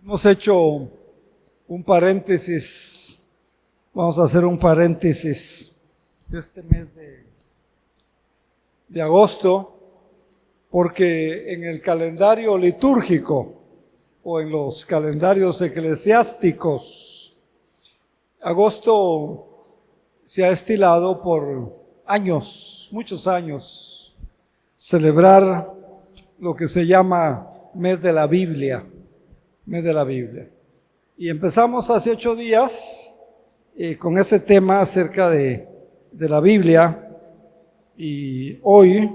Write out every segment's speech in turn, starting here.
Hemos hecho un paréntesis, vamos a hacer un paréntesis este mes de agosto, porque en el calendario litúrgico o en los calendarios eclesiásticos, agosto se ha estilado por años, muchos años, celebrar lo que se llama mes de la Biblia. Mes de la Biblia. Y empezamos hace 8 días con ese tema acerca de la Biblia, y hoy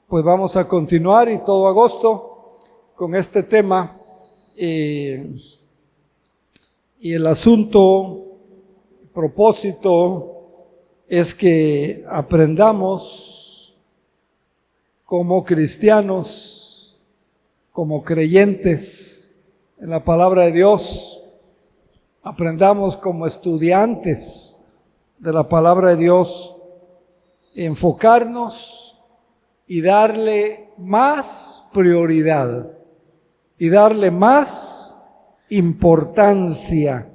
pues vamos a continuar y todo agosto con este tema, y el propósito es que aprendamos como cristianos, como creyentes en la palabra de Dios, aprendamos como estudiantes de la palabra de Dios, enfocarnos y darle más prioridad y darle más importancia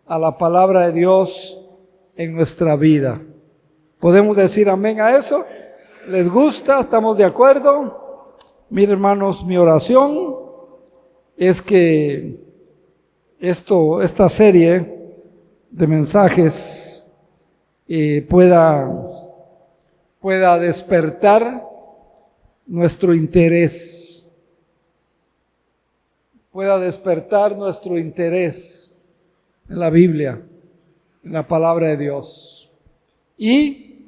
a la palabra de Dios en nuestra vida. ¿Podemos decir amén a eso? ¿Les gusta? ¿Estamos de acuerdo? Miren, hermanos, mi oración es que esta serie de mensajes pueda despertar nuestro interés, en la Biblia, en la palabra de Dios, y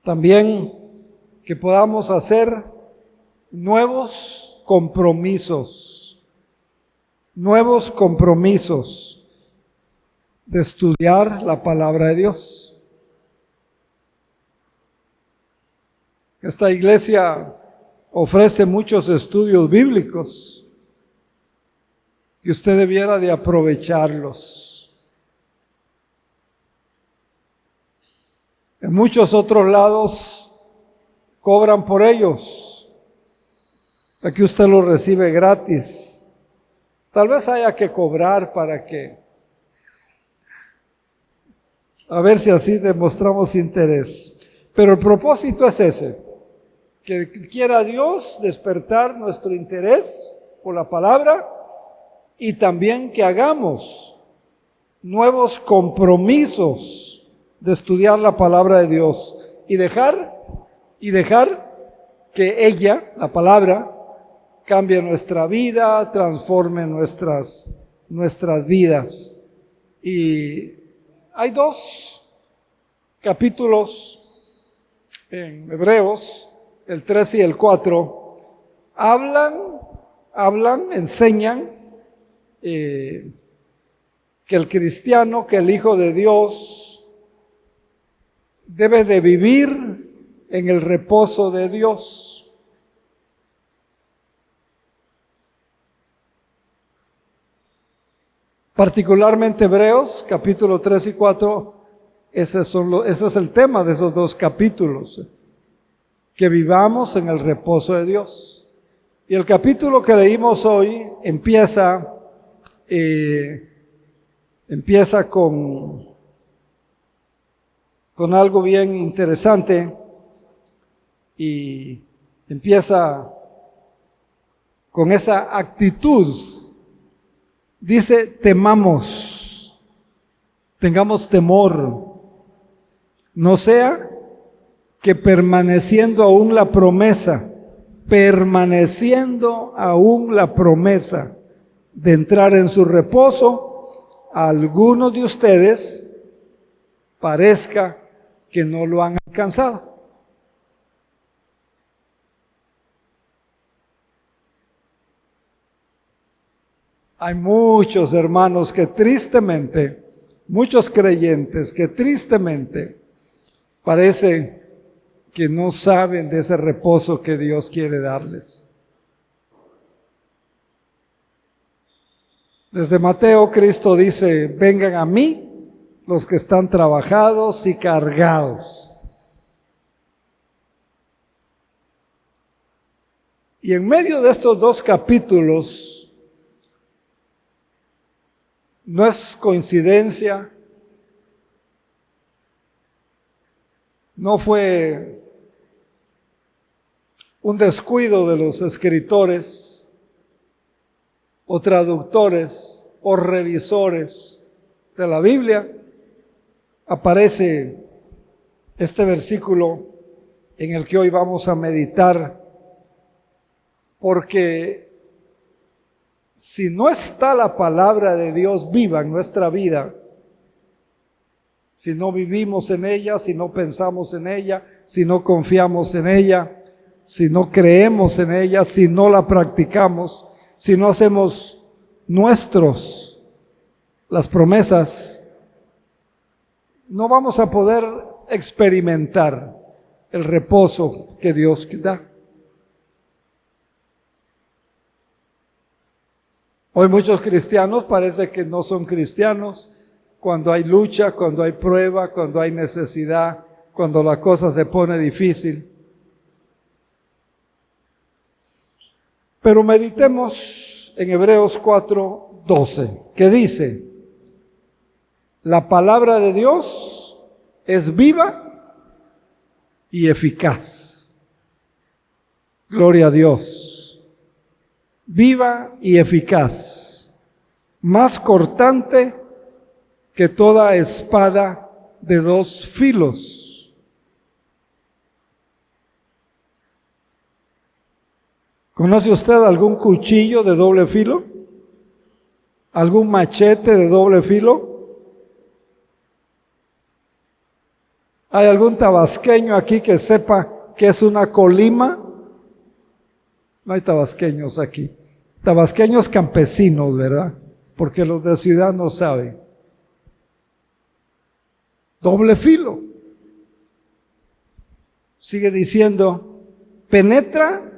también que podamos hacer nuevos compromisos de estudiar la palabra de Dios. Esta iglesia ofrece muchos estudios bíblicos que usted debiera de aprovecharlos. En muchos otros lados cobran por ellos. Aquí usted los recibe gratis. Tal vez haya que cobrar a ver si así demostramos interés. Pero el propósito es ese, que quiera Dios despertar nuestro interés por la palabra, y también que hagamos nuevos compromisos de estudiar la palabra de Dios y dejar que ella, la palabra, cambie nuestra vida, transforme nuestras vidas. Y hay 2 capítulos en Hebreos, el 3 y el 4, enseñan que el cristiano, que el Hijo de Dios debe de vivir en el reposo de Dios. Particularmente Hebreos, capítulo 3 y 4, ese es el tema de esos 2 capítulos, que vivamos en el reposo de Dios. Y el capítulo que leímos hoy empieza con algo bien interesante, y empieza con esa actitud. Dice: temamos, tengamos temor, no sea que permaneciendo aún la promesa de entrar en su reposo, a algunos de ustedes parezca que no lo han alcanzado. Hay muchos hermanos que tristemente, muchos creyentes que tristemente parece que no saben de ese reposo que Dios quiere darles. Desde Mateo, Cristo dice: vengan a mí los que están trabajados y cargados. Y en medio de estos 2 capítulos No es coincidencia, no fue un descuido de los escritores o traductores o revisores de la Biblia. Aparece este versículo en el que hoy vamos a meditar, porque si no está la palabra de Dios viva en nuestra vida, si no vivimos en ella, si no pensamos en ella, si no confiamos en ella, si no creemos en ella, si no la practicamos, si no hacemos nuestros las promesas, no vamos a poder experimentar el reposo que Dios da. Hoy muchos cristianos parece que no son cristianos cuando hay lucha, cuando hay prueba, cuando hay necesidad, cuando la cosa se pone difícil. Pero meditemos en Hebreos 4:12, que dice: la palabra de Dios es viva y eficaz. Gloria a Dios. Viva y eficaz, más cortante que toda espada de dos filos. ¿Conoce usted algún cuchillo de doble filo? ¿Algún machete de doble filo? ¿Hay algún tabasqueño aquí que sepa qué es una colima? No hay tabasqueños aquí. Tabasqueños campesinos, ¿verdad? Porque los de ciudad no saben. Doble filo. Sigue diciendo, penetra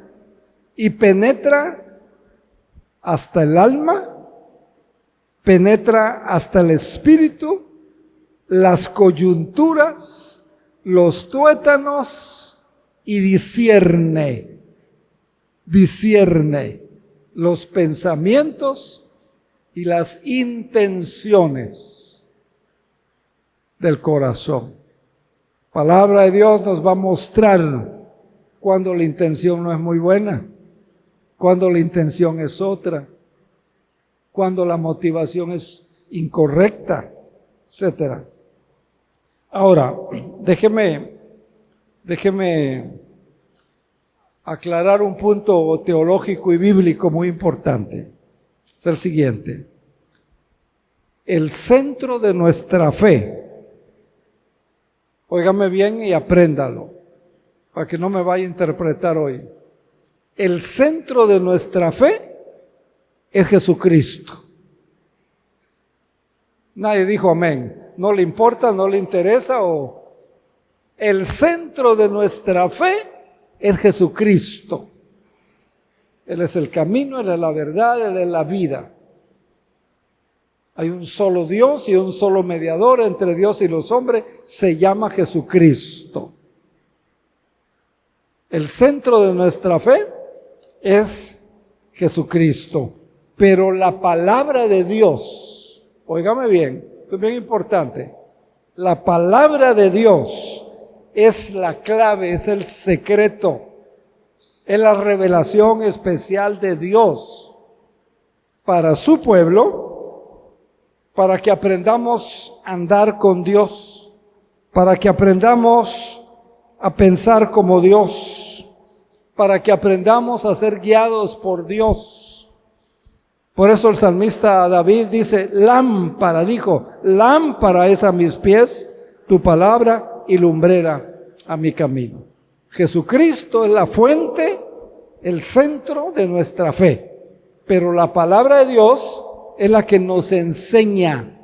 y penetra hasta el alma, penetra hasta el espíritu, las coyunturas, los tuétanos y discierne los pensamientos y las intenciones del corazón. Palabra de Dios nos va a mostrar cuando la intención no es muy buena, cuando la intención es otra, cuando la motivación es incorrecta, etc. Ahora, déjeme aclarar un punto teológico y bíblico muy importante. Es el siguiente: el centro de nuestra fe, óigame bien y apréndalo, para que no me vaya a interpretar hoy. El centro de nuestra fe es Jesucristo. Nadie dijo amén. ¿No le importa, no le interesa? O el centro de nuestra fe es Jesucristo. Él es el camino, Él es la verdad, Él es la vida. Hay un solo Dios y un solo mediador entre Dios y los hombres, se llama Jesucristo. El centro de nuestra fe es Jesucristo. Pero la palabra de Dios, óigame bien, esto es bien importante, la palabra de Dios es la clave, es el secreto, es la revelación especial de Dios para su pueblo, para que aprendamos a andar con Dios, para que aprendamos a pensar como Dios, para que aprendamos a ser guiados por Dios. Por eso el salmista David dice, lámpara, dijo, lámpara es a mis pies tu palabra y lumbrera a mi camino. Jesucristo es la fuente, el centro de nuestra fe, pero la palabra de Dios es la que nos enseña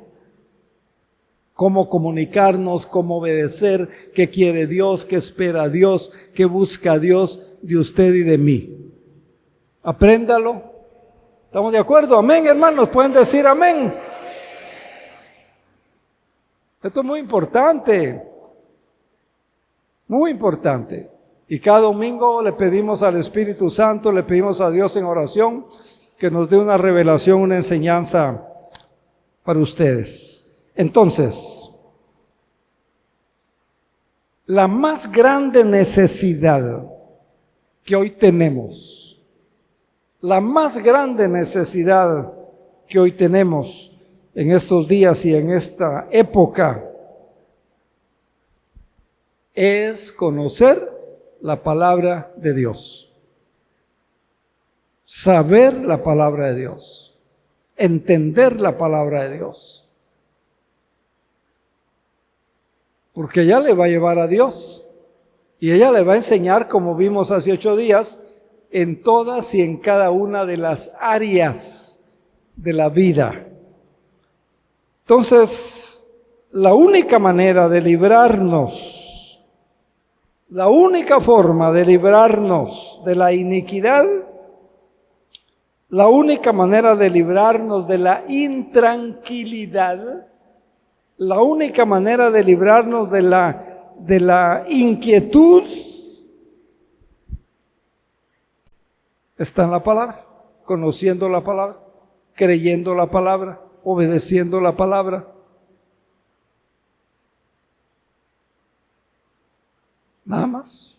cómo comunicarnos, cómo obedecer, qué quiere Dios, qué espera Dios, qué busca Dios de usted y de mí. Apréndalo. ¿Estamos de acuerdo? Amén, hermanos. ¿Pueden decir amén? Esto es muy importante. Muy importante. Y cada domingo le pedimos al Espíritu Santo, le pedimos a Dios en oración que nos dé una revelación, una enseñanza para ustedes. Entonces, la más grande necesidad que hoy tenemos, la más grande necesidad que hoy tenemos en estos días y en esta época es conocer la palabra de Dios, saber la palabra de Dios, entender la palabra de Dios, porque ella le va a llevar a Dios y ella le va a enseñar, como vimos hace 8 días, en todas y en cada una de las áreas de la vida. Entonces, la única manera de librarnos, la única forma de librarnos de la iniquidad, la única manera de librarnos de la intranquilidad, la única manera de librarnos de la inquietud está en la palabra, conociendo la palabra, creyendo la palabra, obedeciendo la palabra. Nada más.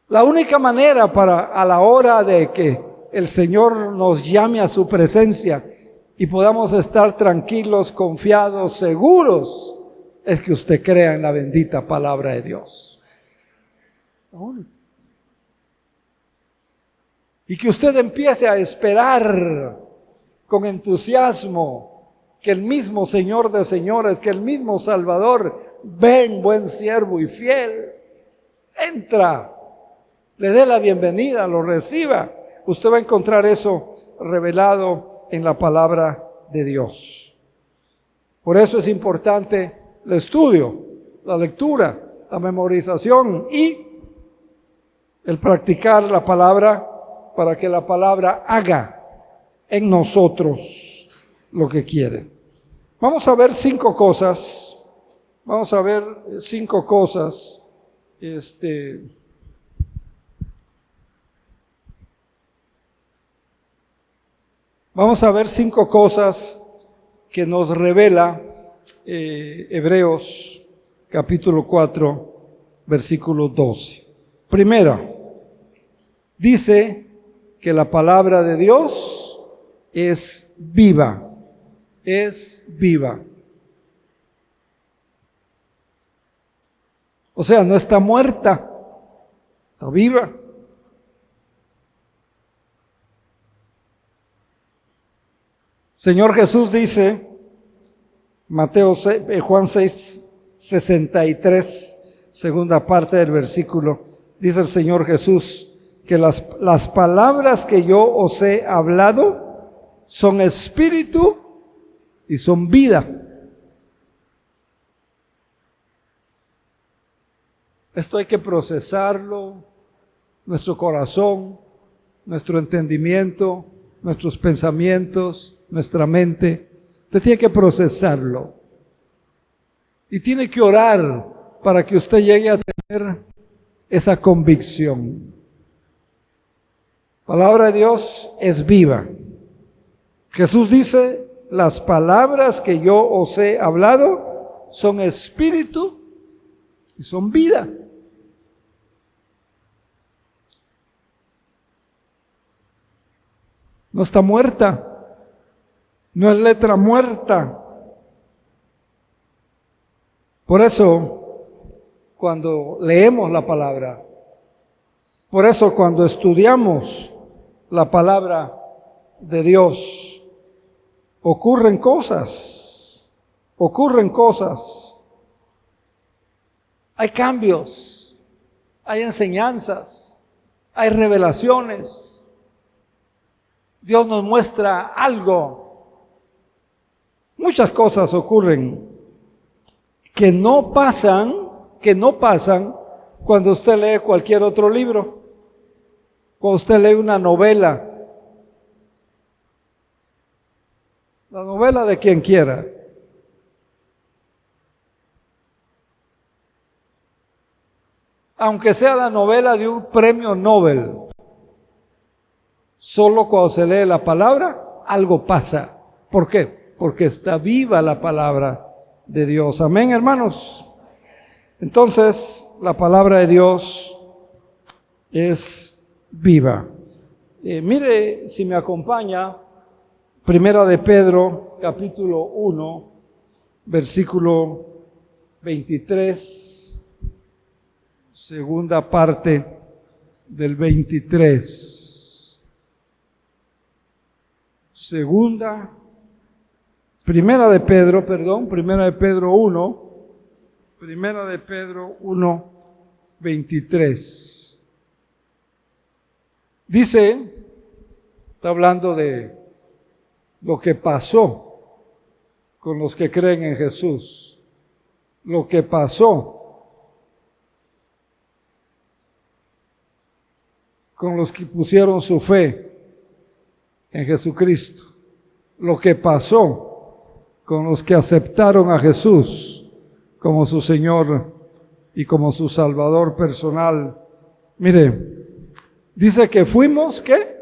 La única manera para, a la hora de que el Señor nos llame a su presencia y podamos estar tranquilos, confiados, seguros, es que usted crea en la bendita palabra de Dios. Y que usted empiece a esperar con entusiasmo que el mismo Señor de señores, que el mismo Salvador, ven, buen siervo y fiel, entra, le dé la bienvenida, lo reciba. Usted va a encontrar eso revelado en la palabra de Dios. Por eso es importante el estudio, la lectura, la memorización y el practicar la palabra para que la palabra haga en nosotros lo que quiere. Vamos a ver 5 cosas. Vamos a ver 5 cosas. Vamos a ver 5 cosas que nos revela Hebreos capítulo 4, versículo 12. Primera, dice que la palabra de Dios es viva, es viva. O sea, no está muerta, está viva. Señor Jesús dice, Juan 6, 63, segunda parte del versículo, dice el Señor Jesús, que las palabras que yo os he hablado son espíritu y son vida. Esto hay que procesarlo, nuestro corazón, nuestro entendimiento, nuestros pensamientos, nuestra mente. Usted tiene que procesarlo. Y tiene que orar para que usted llegue a tener esa convicción. La palabra de Dios es viva. Jesús dice, las palabras que yo os he hablado son espíritu y son vida. No está muerta, no es letra muerta. Por eso, cuando leemos la palabra, por eso cuando estudiamos la palabra de Dios, ocurren cosas, hay cambios, hay enseñanzas, hay revelaciones. Dios nos muestra algo. Muchas cosas ocurren que no pasan cuando usted lee cualquier otro libro, cuando usted lee una novela, la novela de quien quiera. Aunque sea la novela de un premio Nobel, solo cuando se lee la palabra algo pasa. ¿Por qué? Porque está viva la palabra de Dios. Amén, hermanos. Entonces, la palabra de Dios es viva. Mire, si me acompaña, Primera de Pedro, capítulo 1, versículo 23, segunda parte del 23. Primera de Pedro 1, 23. Dice, está hablando de lo que pasó con los que creen en Jesús, lo que pasó con los que pusieron su fe en Jesucristo, lo que pasó con los que aceptaron a Jesús como su Señor y como su Salvador personal. Mire, dice que fuimos, ¿qué?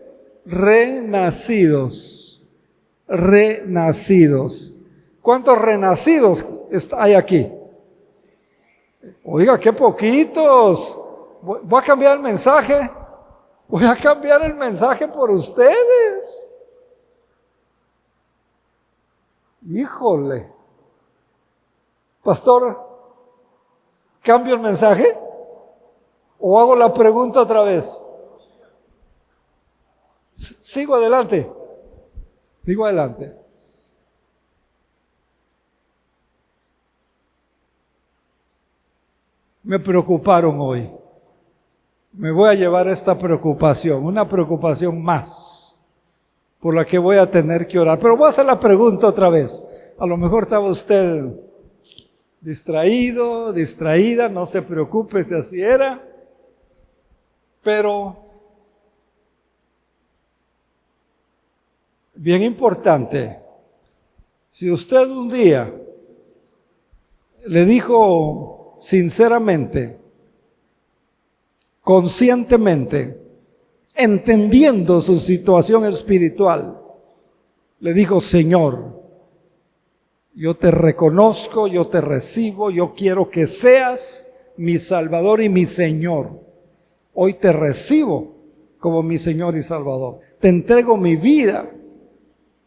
Renacidos. ¿Cuántos renacidos hay aquí? Oiga, qué poquitos. Voy a cambiar el mensaje. Voy a cambiar el mensaje por ustedes. Híjole. Pastor, ¿cambio el mensaje? ¿O hago la pregunta otra vez? Sigo adelante. Me preocuparon hoy. Me voy a llevar esta preocupación, una preocupación más, por la que voy a tener que orar. Pero voy a hacer la pregunta otra vez. A lo mejor estaba usted distraído, distraída, no se preocupe si así era. Pero bien importante, si usted un día le dijo sinceramente, conscientemente, entendiendo su situación espiritual, le dijo: Señor, yo te reconozco, yo te recibo, yo quiero que seas mi Salvador y mi Señor. Hoy te recibo como mi Señor y Salvador. Te entrego mi vida.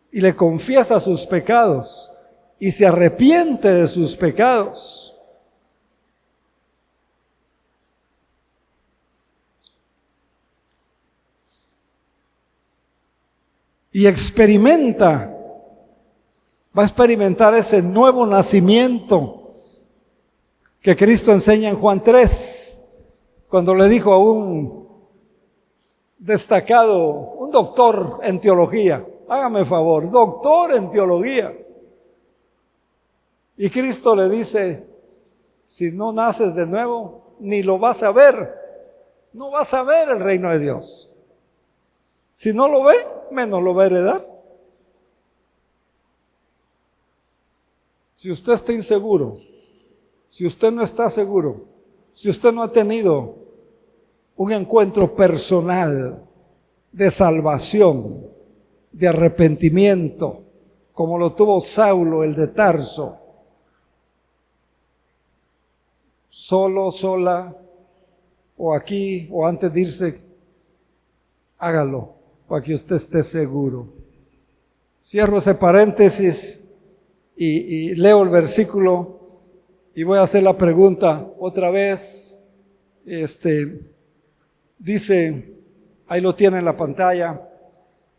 Y le confiesa sus pecados y se arrepiente de sus pecados. Y va a experimentar ese nuevo nacimiento que Cristo enseña en Juan 3, cuando le dijo a un destacado, un doctor en teología: hágame favor, doctor en teología. Y Cristo le dice: si no naces de nuevo, ni lo vas a ver. No vas a ver el reino de Dios. Si no lo ve, menos lo va a heredar. Si usted está inseguro, si usted no está seguro, si usted no ha tenido un encuentro personal de salvación, de arrepentimiento, como lo tuvo Saulo, el de Tarso, solo, sola, o aquí, o antes de irse, hágalo para que usted esté seguro. Cierro ese paréntesis y leo el versículo y voy a hacer la pregunta otra vez. Dice, ahí lo tiene en la pantalla.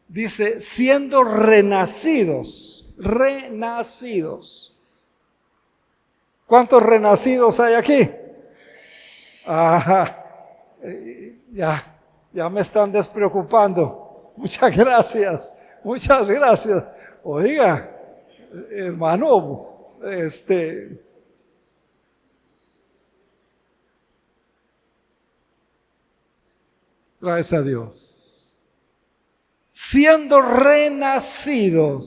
Dice, siendo renacidos. ¿Cuántos renacidos hay aquí? Ajá, ya me están despreocupando. Muchas gracias. Oiga, hermano, gracias a Dios. Siendo renacidos,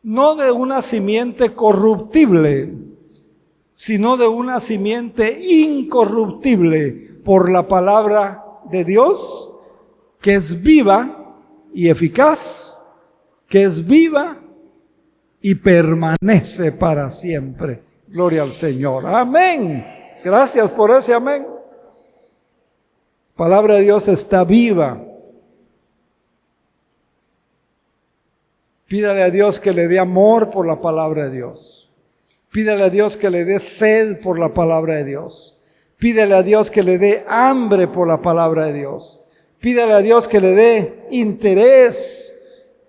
no de una simiente corruptible, sino de una simiente incorruptible por la palabra de Dios, que es viva y eficaz, que es viva y permanece para siempre. Gloria al Señor. Amén. Gracias por ese amén. La palabra de Dios está viva. Pídale a Dios que le dé amor por la palabra de Dios. Pídale a Dios que le dé sed por la palabra de Dios. Pídale a Dios que le dé hambre por la palabra de Dios. Pídale a Dios que le dé interés.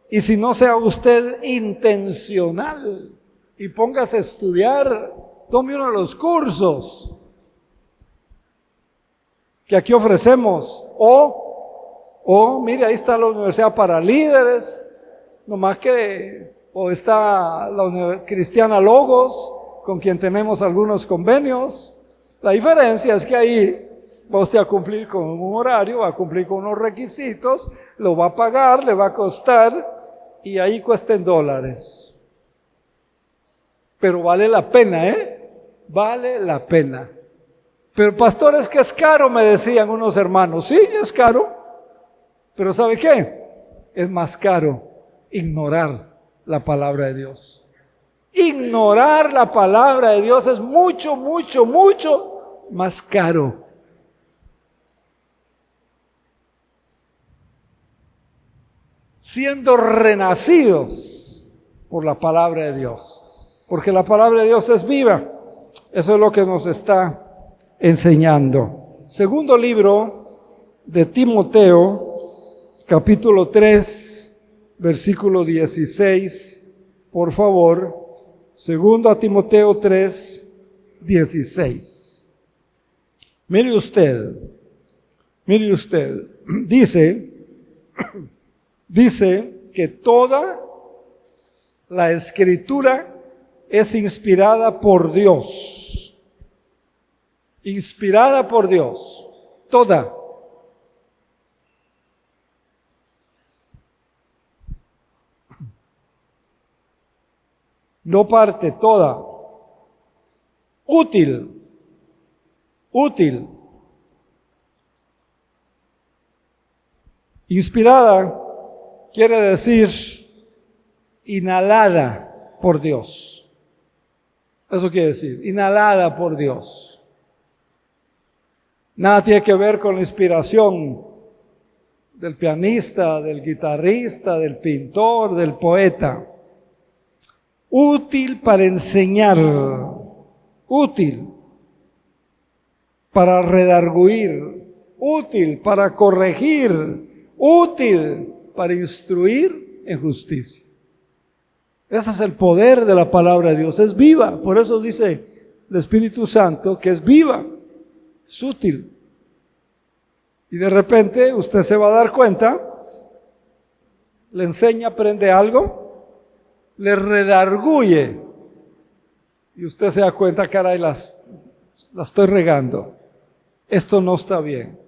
Y si no, sea usted intencional y póngase a estudiar, tome uno de los cursos que aquí ofrecemos. O mire, ahí está la Universidad para Líderes, nomás que, o está la Cristiana Logos, con quien tenemos algunos convenios. La diferencia es que ahí va usted a cumplir con un horario, va a cumplir con unos requisitos, lo va a pagar, le va a costar, y ahí cuesta en dólares. Pero vale la pena, vale la pena. Pero pastor, es que es caro, me decían unos hermanos. Sí, es caro, pero ¿sabe qué? Es más caro ignorar la palabra de Dios. Ignorar la palabra de Dios es mucho, mucho, mucho más caro. Siendo renacidos por la palabra de Dios, porque la palabra de Dios es viva. Eso es lo que nos está enseñando. Segundo libro de Timoteo, capítulo 3, versículo 16, por favor. Segundo a Timoteo 3, 16. Mire usted, dice que toda la Escritura es inspirada por Dios. Inspirada por Dios. Toda. No parte, toda. Útil. Inspirada quiere decir inhalada por Dios. Eso quiere decir, inhalada por Dios. Nada tiene que ver con la inspiración del pianista, del guitarrista, del pintor, del poeta. Útil para enseñar, útil para redarguir, útil para corregir, útil para instruir en justicia. Ese es el poder de la palabra de Dios, es viva. Por eso dice el Espíritu Santo que es viva, es útil. Y de repente usted se va a dar cuenta, le enseña, aprende algo, le redarguye y usted se da cuenta, caray, la estoy regando. Esto no está bien.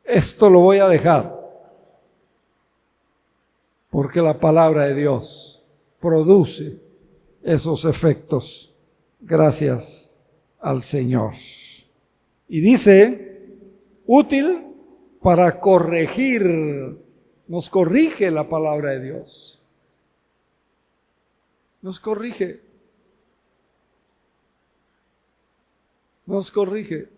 Esto lo voy a dejar. Porque la palabra de Dios produce esos efectos. Gracias al Señor. Y dice, útil para corregir. Nos corrige la palabra de Dios. Nos corrige. Nos corrige.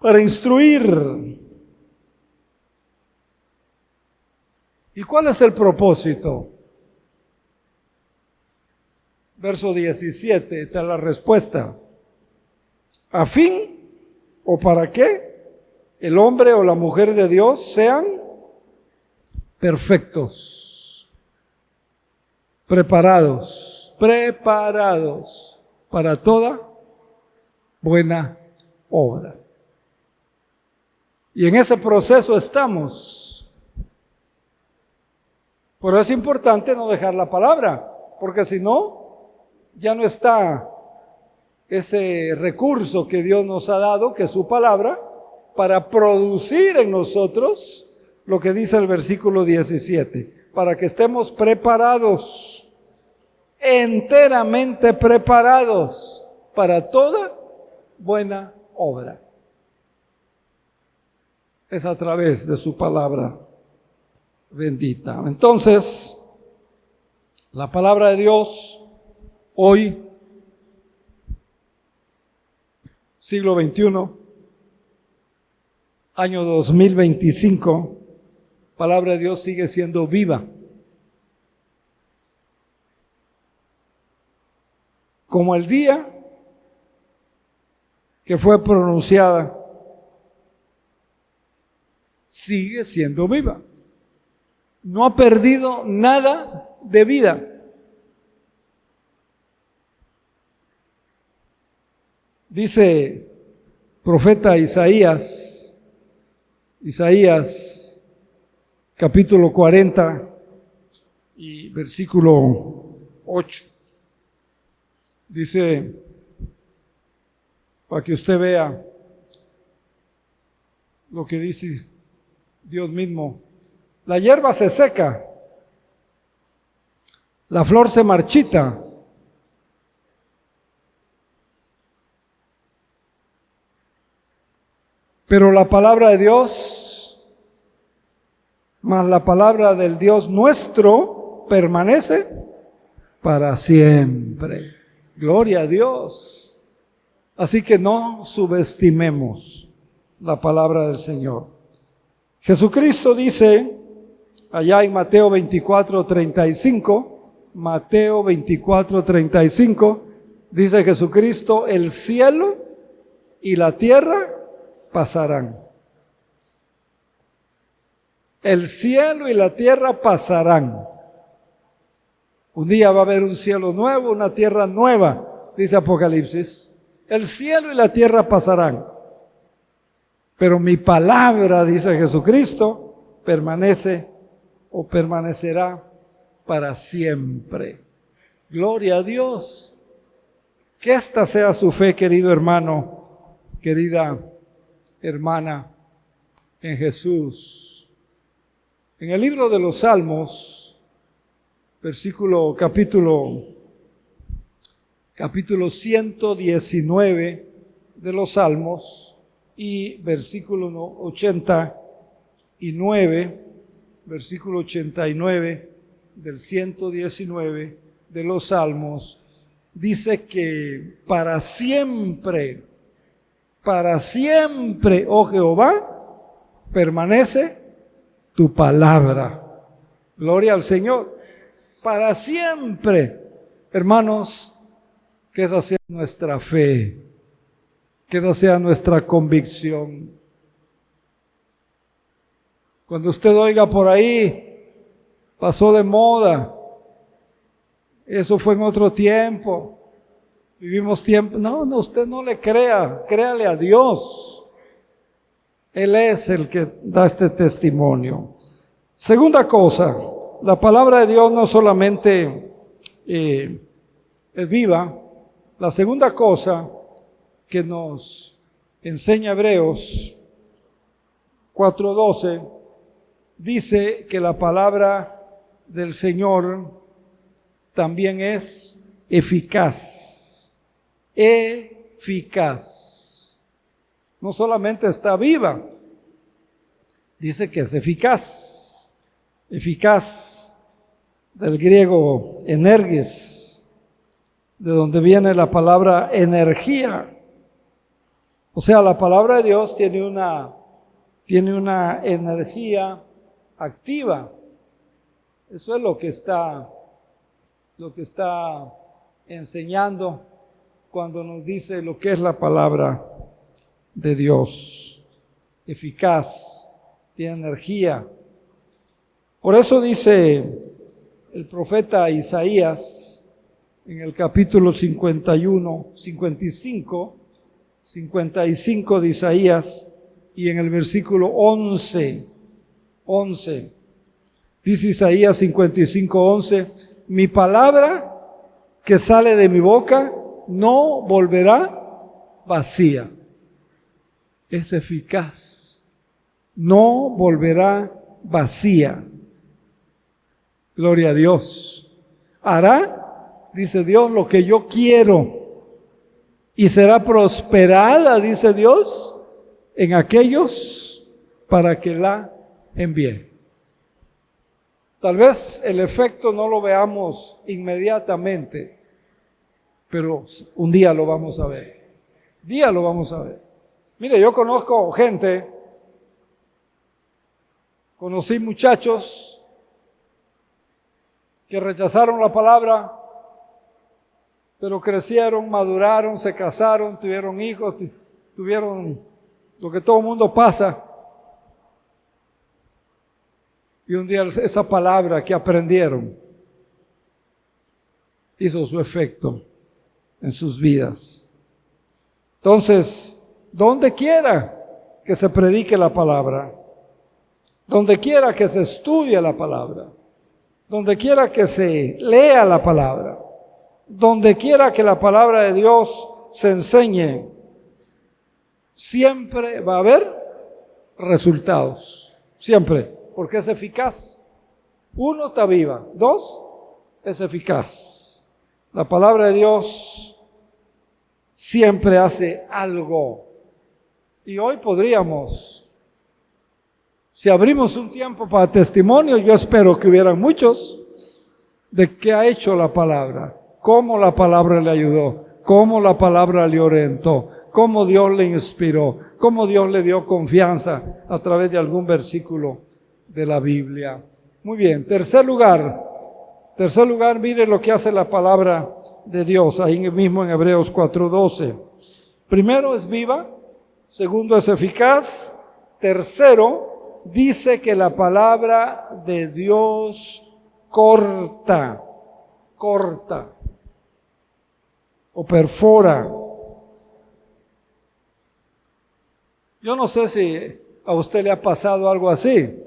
Para instruir. ¿Y cuál es el propósito? Verso 17, está la respuesta. ¿A fin o para qué el hombre o la mujer de Dios sean perfectos, preparados para toda buena obra? Y en ese proceso estamos. Por eso es importante no dejar la palabra, porque si no, ya no está ese recurso que Dios nos ha dado, que es su palabra, para producir en nosotros lo que dice el versículo 17, para que estemos preparados enteramente preparados para toda buena obra. Es a través de su palabra bendita. Entonces, la palabra de Dios hoy, siglo XXI, año 2025, palabra de Dios sigue siendo viva. Como el día que fue pronunciada, sigue siendo viva. No ha perdido nada de vida. Dice profeta Isaías capítulo 40 y versículo 8. Dice, para que usted vea lo que dice Dios mismo: la hierba se seca, la flor se marchita, pero la palabra de Dios, más la palabra del Dios nuestro, permanece para siempre. Gloria a Dios. Así que no subestimemos la palabra del Señor. Jesucristo dice allá en Mateo 24:35, Mateo 24:35, dice Jesucristo: el cielo y la tierra pasarán. El cielo y la tierra pasarán. Un día va a haber un cielo nuevo, una tierra nueva, dice Apocalipsis. El cielo y la tierra pasarán, pero mi palabra, dice Jesucristo, permanece o permanecerá para siempre. Gloria a Dios. Que esta sea su fe, querido hermano, querida hermana, en Jesús. En el libro de los Salmos, capítulo 119 de los Salmos y versículo 89, versículo 89 del 119 de los Salmos, dice que para siempre, oh Jehová, permanece tu palabra. Gloria al Señor. Para siempre. Hermanos, que esa sea nuestra fe, que esa sea nuestra convicción. Cuando usted oiga por ahí, pasó de moda, eso fue en otro tiempo, vivimos tiempo. No, usted no le crea, créale a Dios. Él es el que da este testimonio. Segunda cosa, la palabra de Dios no solamente es viva. La segunda cosa que nos enseña Hebreos 4:12 dice que la palabra del Señor también es eficaz. Eficaz. No solamente está viva, dice que es eficaz. Eficaz, del griego energis, de donde viene la palabra energía. O sea, la palabra de Dios tiene una energía activa. Eso es lo que está enseñando cuando nos dice lo que es la palabra de Dios. Eficaz, tiene energía. Por eso dice el profeta Isaías en el capítulo 55 de Isaías y en el versículo 11, dice Isaías 55:11, mi palabra que sale de mi boca no volverá vacía. Es eficaz, no volverá vacía. Gloria a Dios. Hará, dice Dios, lo que yo quiero, y será prosperada, dice Dios, en aquellos para que la envíe. Tal vez el efecto no lo veamos inmediatamente, pero un día lo vamos a ver. Día lo vamos a ver. Mire, yo conozco gente, conocí muchachos que rechazaron la palabra, pero crecieron, maduraron, se casaron, tuvieron hijos, tuvieron lo que todo el mundo pasa. Y un día esa palabra que aprendieron hizo su efecto en sus vidas. Entonces, donde quiera que se predique la palabra, donde quiera que se estudie la palabra, donde quiera que se lea la palabra, donde quiera que la palabra de Dios se enseñe, siempre va a haber resultados. Siempre. Porque es eficaz. Uno, está viva. Dos, es eficaz. La palabra de Dios siempre hace algo. Y hoy podríamos, si abrimos un tiempo para testimonio, yo espero que hubieran muchos, de qué ha hecho la palabra, cómo la palabra le ayudó, cómo la palabra le orientó, cómo Dios le inspiró, cómo Dios le dio confianza a través de algún versículo de la Biblia. Muy bien, tercer lugar, mire lo que hace la palabra de Dios, ahí mismo en Hebreos 4:12. Primero, es viva. Segundo, es eficaz. Tercero, dice que la palabra de Dios corta o perfora. Yo no sé si a usted le ha pasado algo así.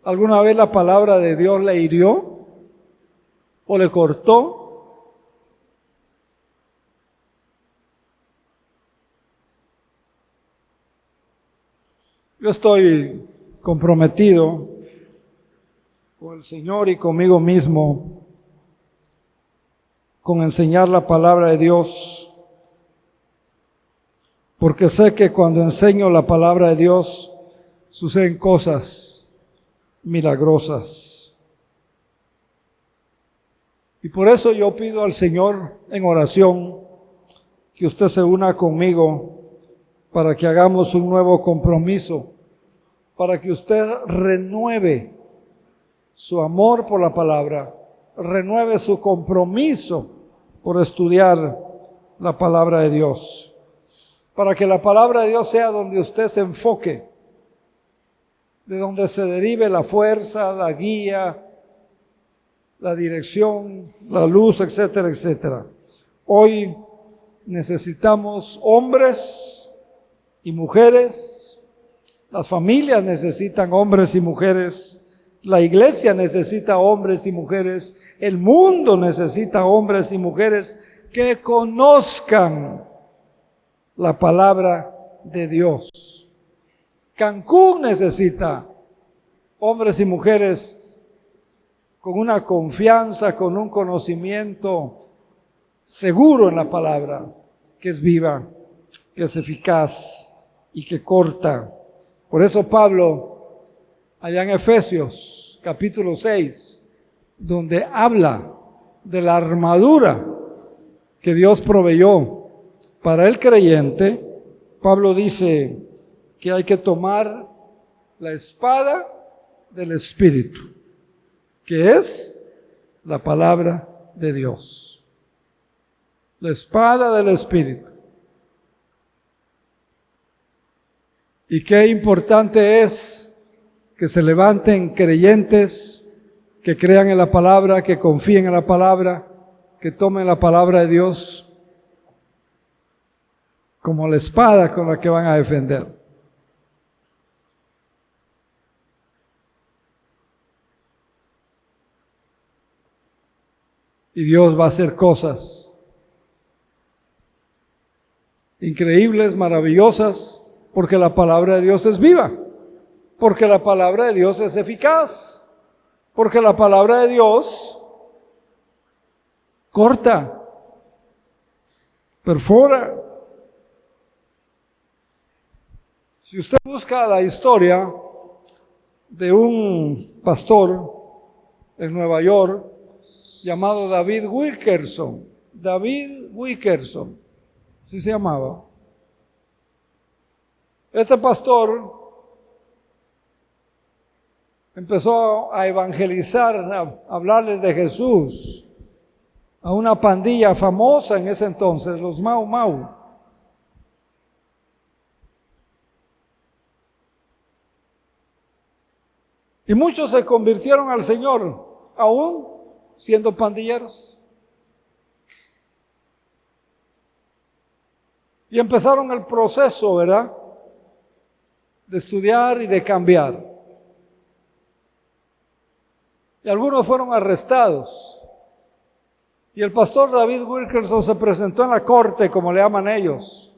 ¿Alguna vez la palabra de Dios le hirió o le cortó? Yo estoy comprometido con el Señor y conmigo mismo con enseñar la palabra de Dios, porque sé que cuando enseño la palabra de Dios suceden cosas milagrosas. Y por eso yo pido al Señor en oración que usted se una conmigo para que hagamos un nuevo compromiso, para que usted renueve su amor por la palabra, renueve su compromiso por estudiar la palabra de Dios, para que la palabra de Dios sea donde usted se enfoque, de donde se derive la fuerza, la guía, la dirección, la luz, etcétera, etcétera. Hoy necesitamos hombres y mujeres, las familias necesitan hombres y mujeres, la iglesia necesita hombres y mujeres, el mundo necesita hombres y mujeres que conozcan la palabra de Dios. Cancún necesita hombres y mujeres con una confianza, con un conocimiento seguro en la palabra, que es viva, que es eficaz y que corta. Por eso Pablo, allá en Efesios capítulo 6, donde habla de la armadura que Dios proveyó para el creyente, Pablo dice que hay que tomar la espada del Espíritu, que es la palabra de Dios. La espada del Espíritu. Y qué importante es que se levanten creyentes que crean en la palabra, que confíen en la palabra, que tomen la palabra de Dios como la espada con la que van a defender. Y Dios va a hacer cosas increíbles, maravillosas, porque la palabra de Dios es viva, porque la palabra de Dios es eficaz, porque la palabra de Dios corta, perfora. Si usted busca la historia de un pastor en Nueva York llamado David Wilkerson, así se llamaba. Este pastor empezó a evangelizar, a hablarles de Jesús a una pandilla famosa en ese entonces, los Mau Mau. Y muchos se convirtieron al Señor, aún siendo pandilleros. Y empezaron el proceso, ¿verdad?, de estudiar y de cambiar. Y algunos fueron arrestados. Y el pastor David Wilkerson se presentó en la corte, como le llaman ellos,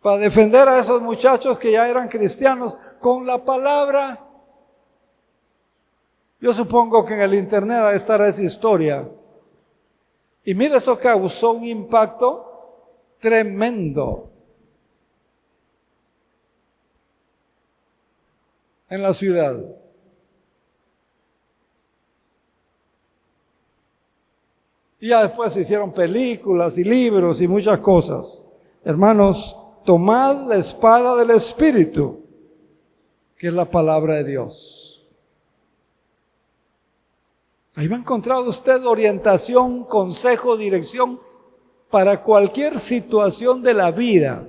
para defender a esos muchachos que ya eran cristianos con la palabra. Yo supongo que en el internet va a estar esa historia. Y mire, eso causó un impacto tremendo en la ciudad. Y ya después se hicieron películas y libros y muchas cosas. Hermanos, tomad la espada del Espíritu, que es la palabra de Dios. Ahí va a encontrar usted orientación, consejo, dirección para cualquier situación de la vida.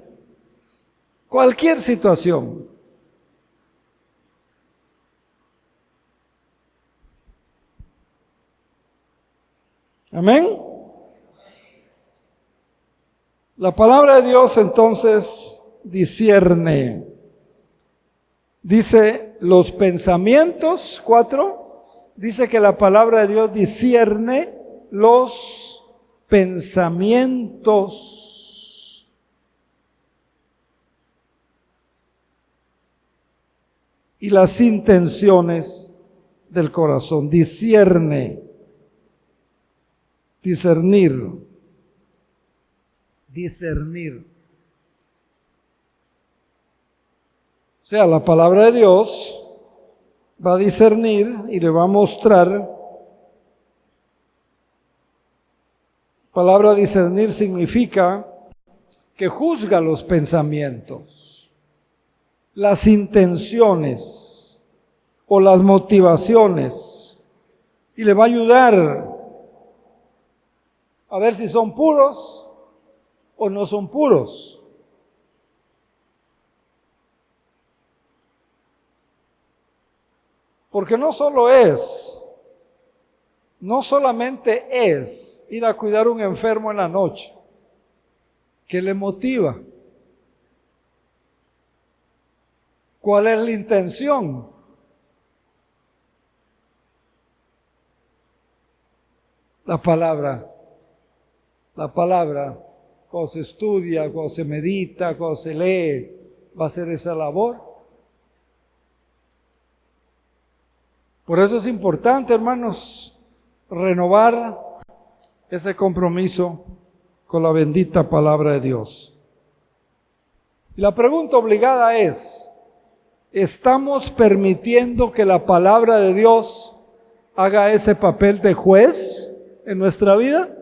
Cualquier situación. Amén. La palabra de Dios entonces discierne. Dice los pensamientos, 4. Dice que la palabra de Dios discierne los pensamientos. Y las intenciones del corazón. Discierne. Discernir. O sea, la palabra de Dios va a discernir y le va a mostrar. Palabra discernir significa que juzga los pensamientos, las intenciones o las motivaciones y le va a ayudar a ver si son puros o no son puros. Porque no solamente es ir a cuidar a un enfermo en la noche, que le motiva. ¿Cuál es la intención? La palabra, cuando se estudia, cuando se medita, cuando se lee, va a ser esa labor. Por eso es importante, hermanos, renovar ese compromiso con la bendita palabra de Dios. Y la pregunta obligada es, ¿estamos permitiendo que la palabra de Dios haga ese papel de juez en nuestra vida?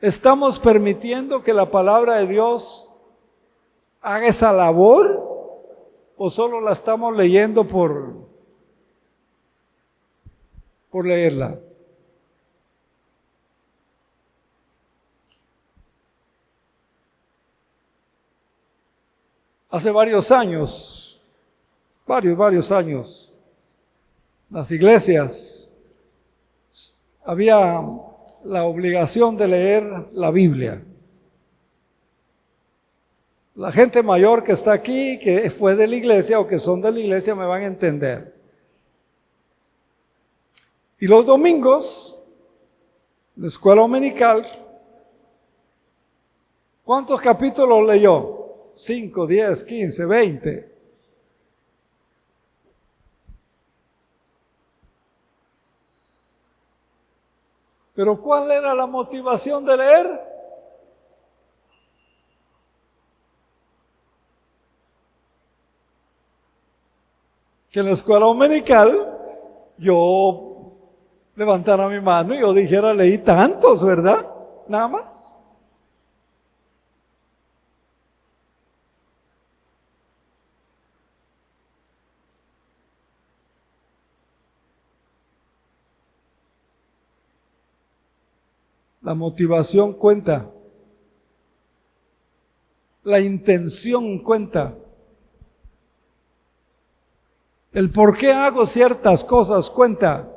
¿Estamos permitiendo que la palabra de Dios haga esa labor? ¿O solo la estamos leyendo por leerla? Hace varios años, las iglesias había la obligación de leer la Biblia. La gente mayor que está aquí, que fue de la iglesia o que son de la iglesia, me van a entender. Y los domingos, la escuela dominical, ¿cuántos capítulos leyó? 5, 10, 15, 20. Pero ¿cuál era la motivación de leer? Que en la escuela dominical yo levantara mi mano y yo dijera, leí tantos, ¿verdad? Nada más. La motivación cuenta. La intención cuenta. El por qué hago ciertas cosas cuenta.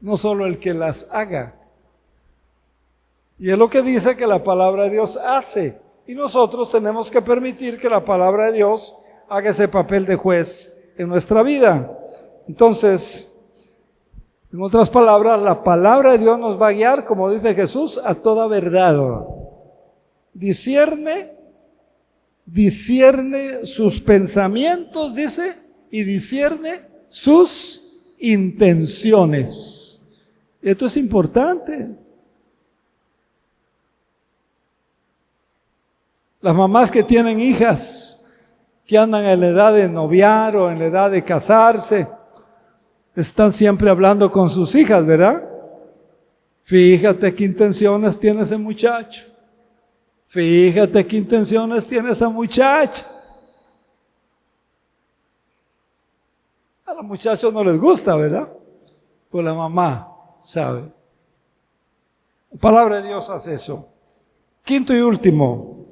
No solo el que las haga. Y es lo que dice que la palabra de Dios hace. Y nosotros tenemos que permitir que la palabra de Dios haga ese papel de juez en nuestra vida. Entonces, en otras palabras, la palabra de Dios nos va a guiar, como dice Jesús, a toda verdad. Discierne sus pensamientos, dice, y discierne sus intenciones. Esto es importante. Las mamás que tienen hijas, que andan en la edad de noviar o en la edad de casarse, están siempre hablando con sus hijas, ¿verdad? Fíjate qué intenciones tiene ese muchacho. Fíjate qué intenciones tiene esa muchacha. A los muchachos no les gusta, ¿verdad? Pues la mamá sabe. La palabra de Dios hace eso. Quinto y último.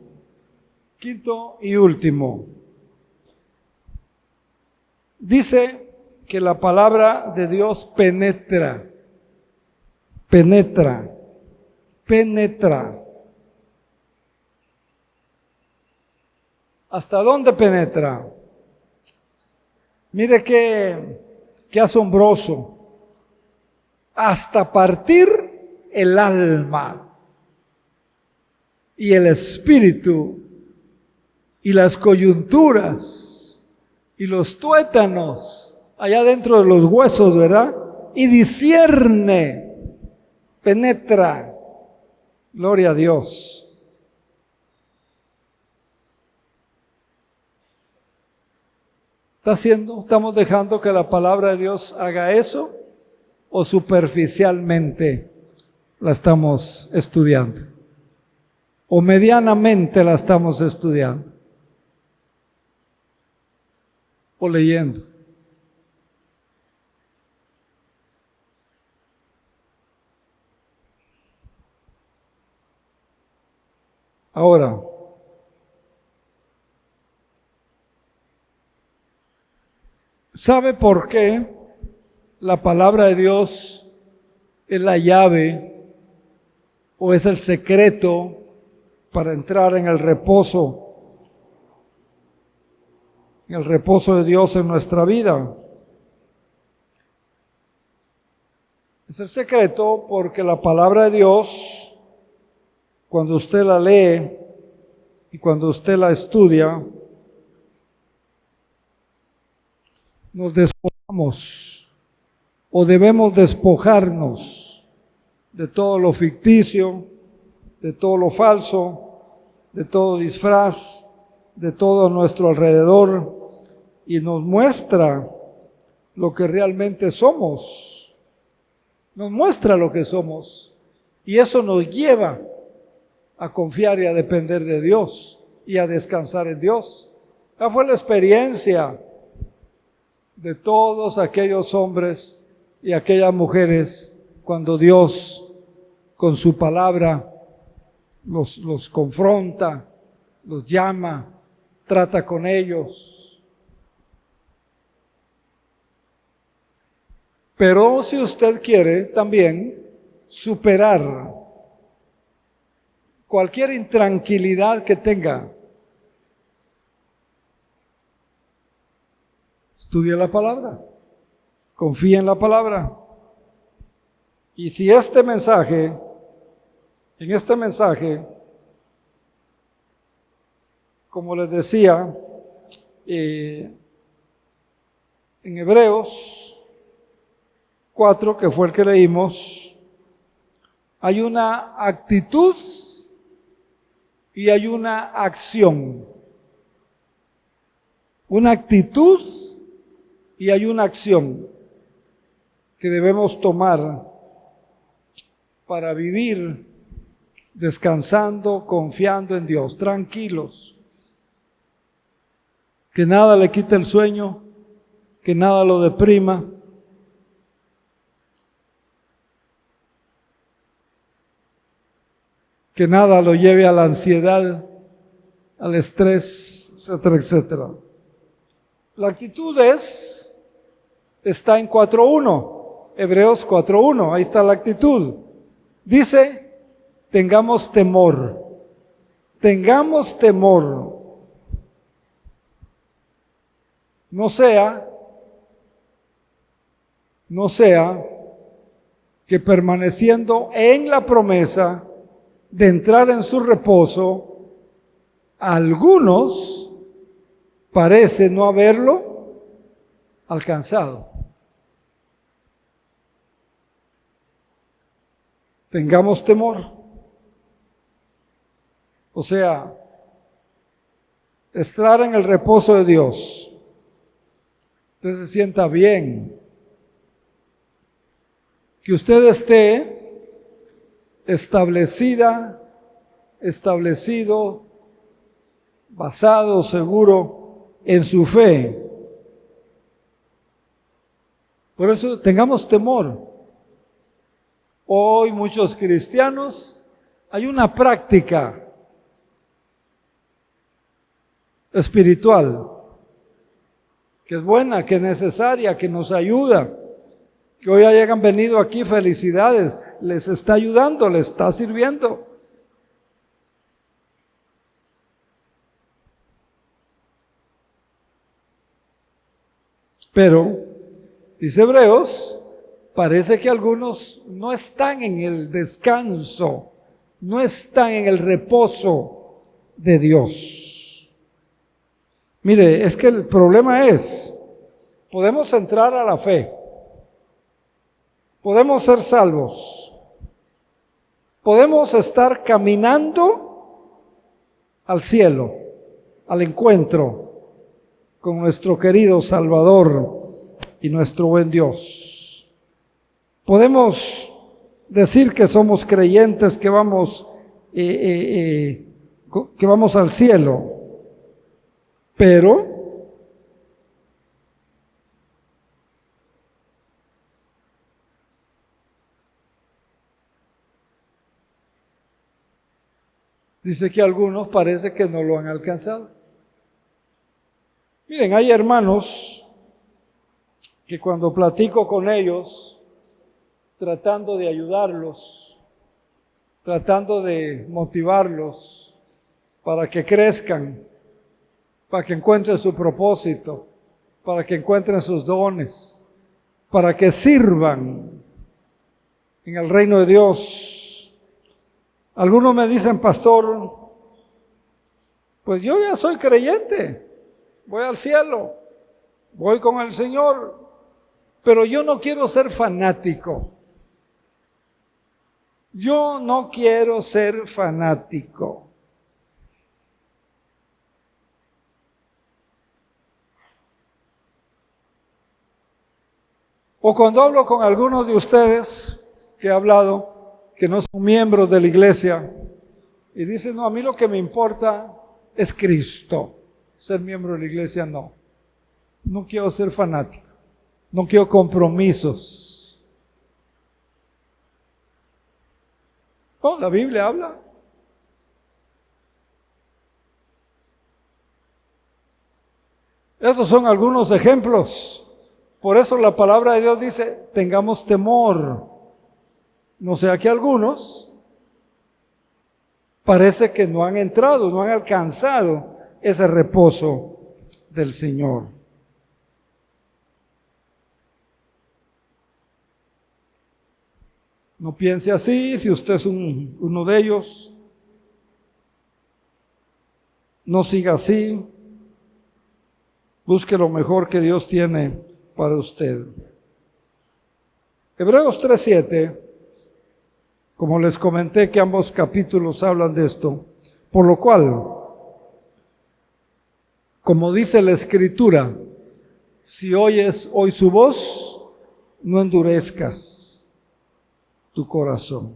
Dice que la palabra de Dios penetra. ¿Hasta dónde penetra? Mire qué asombroso. Hasta partir el alma y el espíritu y las coyunturas y los tuétanos allá dentro de los huesos, ¿verdad? Y discierne, penetra. Gloria a Dios. ¿Estamos dejando que la palabra de Dios haga eso o superficialmente la estamos estudiando? ¿O medianamente la estamos estudiando? ¿O leyendo? Ahora, ¿sabe por qué la palabra de Dios es la llave o es el secreto para entrar en el reposo de Dios en nuestra vida? Es el secreto porque la palabra de Dios, cuando usted la lee y cuando usted la estudia, nos despojamos o debemos despojarnos de todo lo ficticio, de todo lo falso, de todo disfraz, de todo a nuestro alrededor, y nos muestra lo que realmente somos. Nos muestra lo que somos, y eso nos lleva a confiar y a depender de Dios y a descansar en Dios. Esa fue la experiencia de todos aquellos hombres y aquellas mujeres cuando Dios con su palabra los confronta, los llama, trata con ellos. Pero si usted quiere también superar cualquier intranquilidad que tenga, estudie la palabra, confíe en la palabra. Y si en este mensaje, como les decía, en Hebreos 4, que fue el que leímos, hay una actitud y hay una acción. Una actitud y hay una acción que debemos tomar para vivir descansando, confiando en Dios, tranquilos. Que nada le quite el sueño, que nada lo deprima. Que nada lo lleve a la ansiedad, al estrés, etcétera, etcétera. La actitud está en 4.1, Hebreos 4.1, ahí está la actitud. Dice, tengamos temor, tengamos temor. No sea que permaneciendo en la promesa de entrar en su reposo, algunos parece no haberlo alcanzado. Tengamos temor. O sea, estar en el reposo de Dios. Usted se sienta bien. Que usted esté establecido, basado, seguro en su fe. Por eso tengamos temor. Hoy muchos cristianos, hay una práctica espiritual que es buena, que es necesaria, que nos ayuda. Que hoy hayan venido aquí, felicidades, les está ayudando, les está sirviendo. Pero, dice Hebreos, parece que algunos no están en el descanso, no están en el reposo de Dios. Mire, es que el problema es, podemos entrar a la fe, podemos ser salvos, podemos estar caminando al cielo, al encuentro con nuestro querido Salvador y nuestro buen Dios. Podemos decir que somos creyentes, que vamos al cielo, pero dice que algunos parece que no lo han alcanzado. Miren, hay hermanos que cuando platico con ellos, tratando de ayudarlos, tratando de motivarlos para que crezcan, para que encuentren su propósito, para que encuentren sus dones, para que sirvan en el reino de Dios. Algunos me dicen, pastor, pues yo ya soy creyente, voy al cielo, voy con el Señor, pero yo no quiero ser fanático. Yo no quiero ser fanático. O cuando hablo con algunos de ustedes que he hablado, que no son miembros de la iglesia, y dicen, no, a mí lo que me importa es Cristo. Ser miembro de la iglesia, no. No quiero ser fanático. No quiero compromisos. Oh, la Biblia habla. Esos son algunos ejemplos. Por eso la palabra de Dios dice, tengamos temor. No sea que algunos parece que no han entrado, no han alcanzado ese reposo del Señor. No piense así, si usted es uno de ellos. No siga así. Busque lo mejor que Dios tiene para usted. Hebreos 3:7, como les comenté que ambos capítulos hablan de esto, por lo cual, como dice la Escritura, si oyes hoy su voz, no endurezcas tu corazón.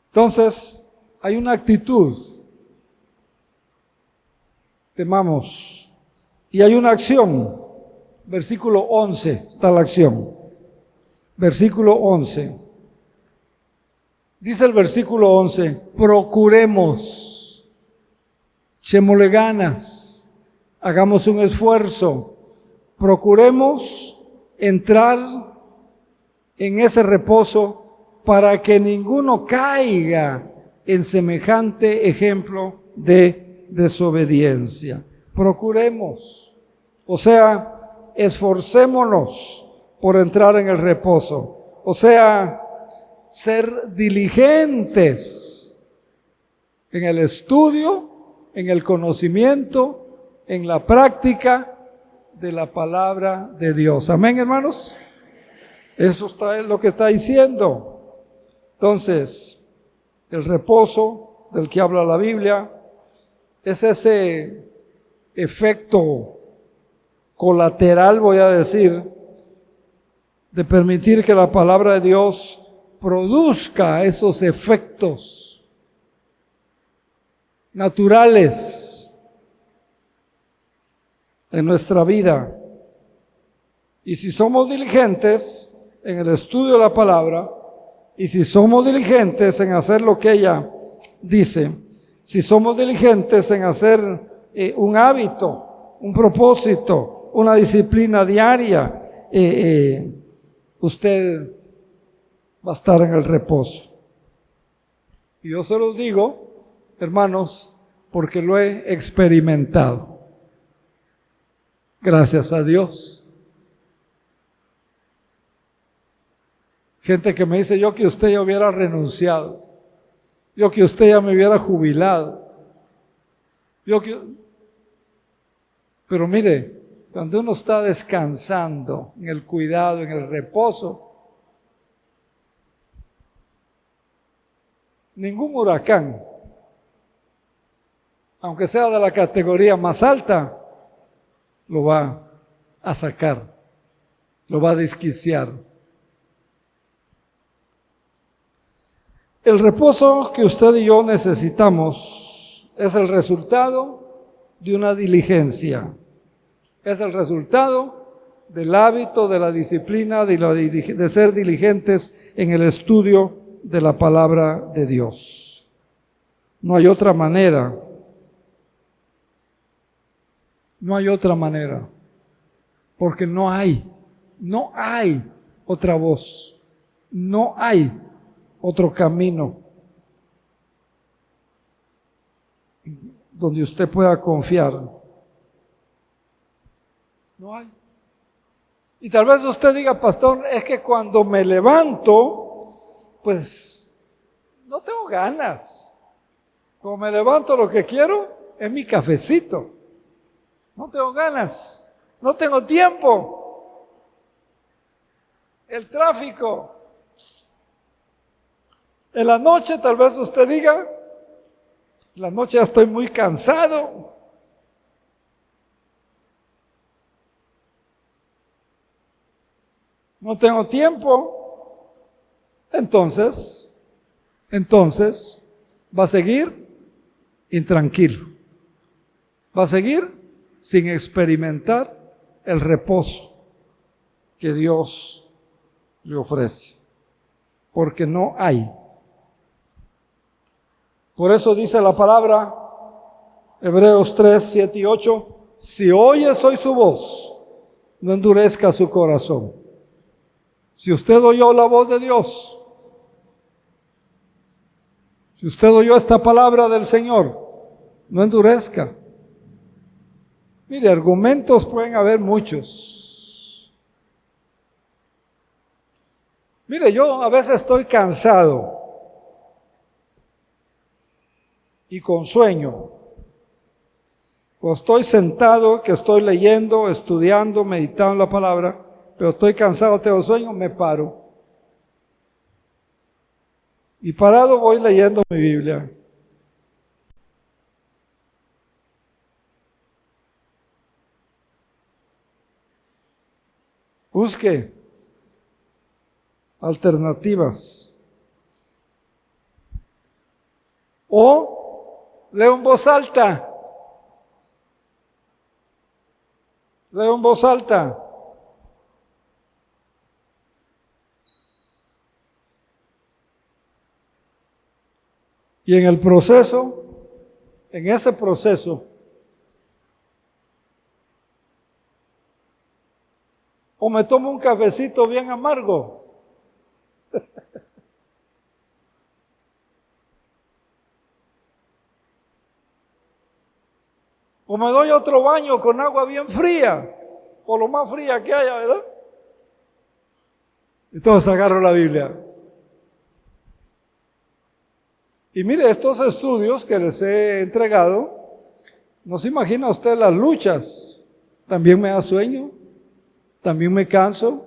Entonces, hay una actitud, temamos, y hay una acción. Versículo 11, está la acción. Versículo 11. Dice el versículo 11, procuremos, echémosle ganas, hagamos un esfuerzo, procuremos entrar en ese reposo para que ninguno caiga en semejante ejemplo de desobediencia. Procuremos, o sea, esforcémonos por entrar en el reposo, o sea, ser diligentes en el estudio, en el conocimiento, en la práctica de la palabra de Dios. Amén, hermanos. Eso es lo que está diciendo. Entonces, el reposo del que habla la Biblia es ese efecto colateral, voy a decir, de permitir que la palabra de Dios produzca esos efectos naturales en nuestra vida. Y si somos diligentes en el estudio de la palabra, y si somos diligentes en hacer lo que ella dice, si somos diligentes en hacer un hábito, un propósito, una disciplina diaria, usted va a estar en el reposo. Y yo se los digo, hermanos, porque lo he experimentado. Gracias a Dios. Gente que me dice, yo que usted ya hubiera renunciado, yo que usted ya me hubiera jubilado, pero mire, cuando uno está descansando en el cuidado, en el reposo, ningún huracán, aunque sea de la categoría más alta, lo va a sacar, lo va a desquiciar. El reposo que usted y yo necesitamos es el resultado de una diligencia, es el resultado del hábito, de la disciplina, de ser diligentes en el estudio de la palabra de Dios. No hay otra manera. No hay otra manera. Porque no hay otra voz. No hay otro camino donde usted pueda confiar. No hay. Y tal vez usted diga, pastor, es que cuando me levanto, pues no tengo ganas. Cuando me levanto lo que quiero es mi cafecito. No tengo ganas, no tengo tiempo. El tráfico. En la noche tal vez usted diga, en la noche ya estoy muy cansado. No tengo tiempo. Entonces va a seguir intranquilo. Va a seguir sin experimentar el reposo que Dios le ofrece. Porque no hay. Por eso dice la palabra, Hebreos 3, 7 y 8, si oyes hoy su voz, no endurezca su corazón. Si usted oyó la voz de Dios, si usted oyó esta palabra del Señor, no endurezca. Mire, argumentos pueden haber muchos. Mire, yo a veces estoy cansado y con sueño. O estoy sentado, que estoy leyendo, estudiando, meditando la palabra, pero estoy cansado, tengo sueño, me paro. Y parado voy leyendo mi Biblia. Busque alternativas. O leo en voz alta. Leo en voz alta. Y en el proceso, en ese proceso, o me tomo un cafecito bien amargo. O me doy otro baño con agua bien fría, o lo más fría que haya, ¿verdad? Entonces agarro la Biblia. Y mire, estos estudios que les he entregado, no se imagina usted las luchas. También me da sueño, también me canso.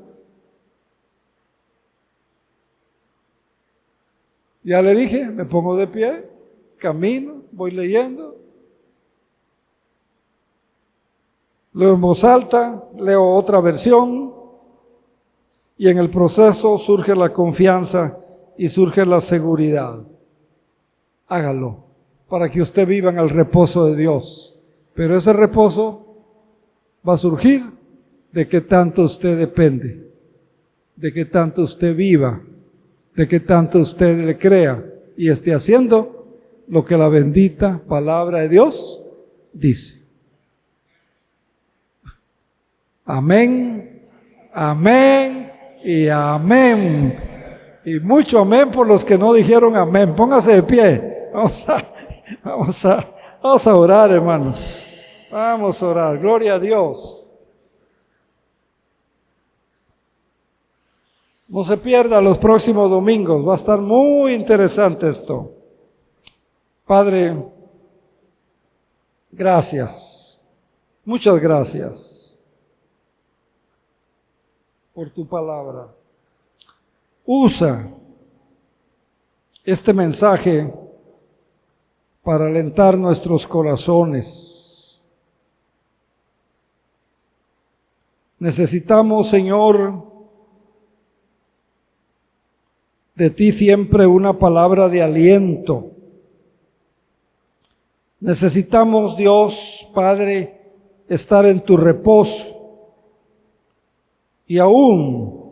Ya le dije, me pongo de pie, camino, voy leyendo. Leo en voz alta, leo otra versión y en el proceso surge la confianza y surge la seguridad. Hágalo para que usted viva en el reposo de Dios. Pero ese reposo va a surgir de que tanto usted depende, de que tanto usted viva, de que tanto usted le crea y esté haciendo lo que la bendita palabra de Dios dice. Amén, amén y amén. Y mucho amén por los que no dijeron amén. Póngase de pie. Vamos a orar, hermanos. Vamos a orar. Gloria a Dios. No se pierda los próximos domingos. Va a estar muy interesante esto. Padre, gracias. Muchas gracias por tu palabra. Usa este mensaje para alentar nuestros corazones. Necesitamos, Señor, de ti siempre una palabra de aliento. Necesitamos, Dios, Padre, estar en tu reposo. Y aún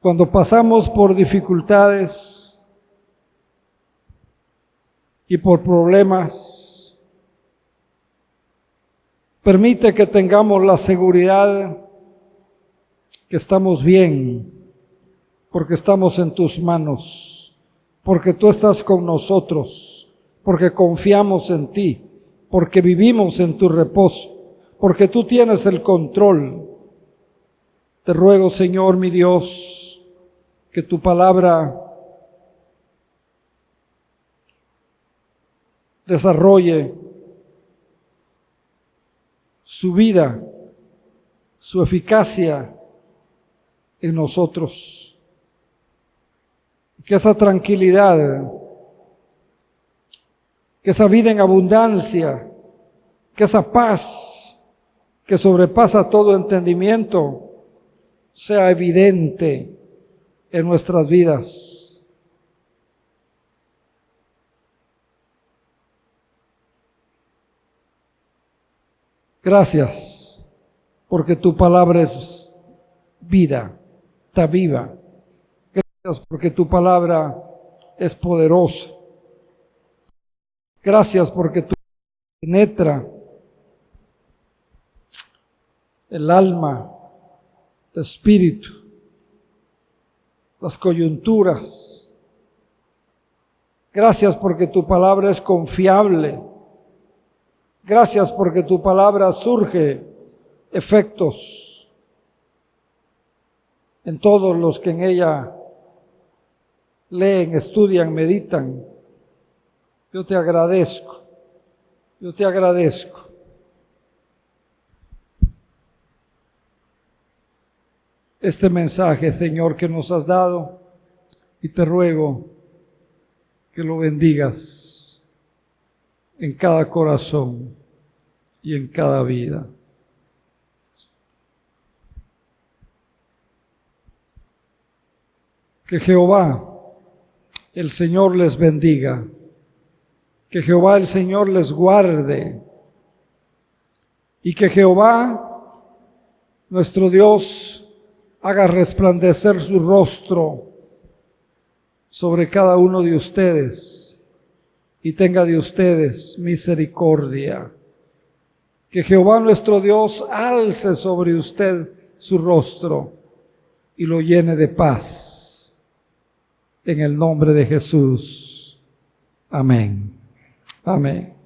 cuando pasamos por dificultades y por problemas, permite que tengamos la seguridad que estamos bien, porque estamos en tus manos, porque tú estás con nosotros, porque confiamos en ti, porque vivimos en tu reposo, porque tú tienes el control. Te ruego, Señor, mi Dios, que tu palabra desarrolle su vida, su eficacia en nosotros. Que esa tranquilidad, que esa vida en abundancia, que esa paz que sobrepasa todo entendimiento sea evidente en nuestras vidas. Gracias, porque tu palabra es vida, está viva. Gracias porque tu palabra es poderosa. Gracias porque tu penetra el alma, el espíritu, las coyunturas. Gracias porque tu palabra es confiable. Gracias porque tu palabra surge efectos en todos los que en ella leen, estudian, meditan. Yo te agradezco. Yo te agradezco. este mensaje, Señor, que nos has dado, y te ruego que lo bendigas en cada corazón y en cada vida. Que Jehová, el Señor, les bendiga. Que Jehová, el Señor, les guarde. Y que Jehová, nuestro Dios, haga resplandecer su rostro sobre cada uno de ustedes y tenga de ustedes misericordia. Que Jehová, nuestro Dios, alce sobre usted su rostro y lo llene de paz. En el nombre de Jesús. Amén. Amén.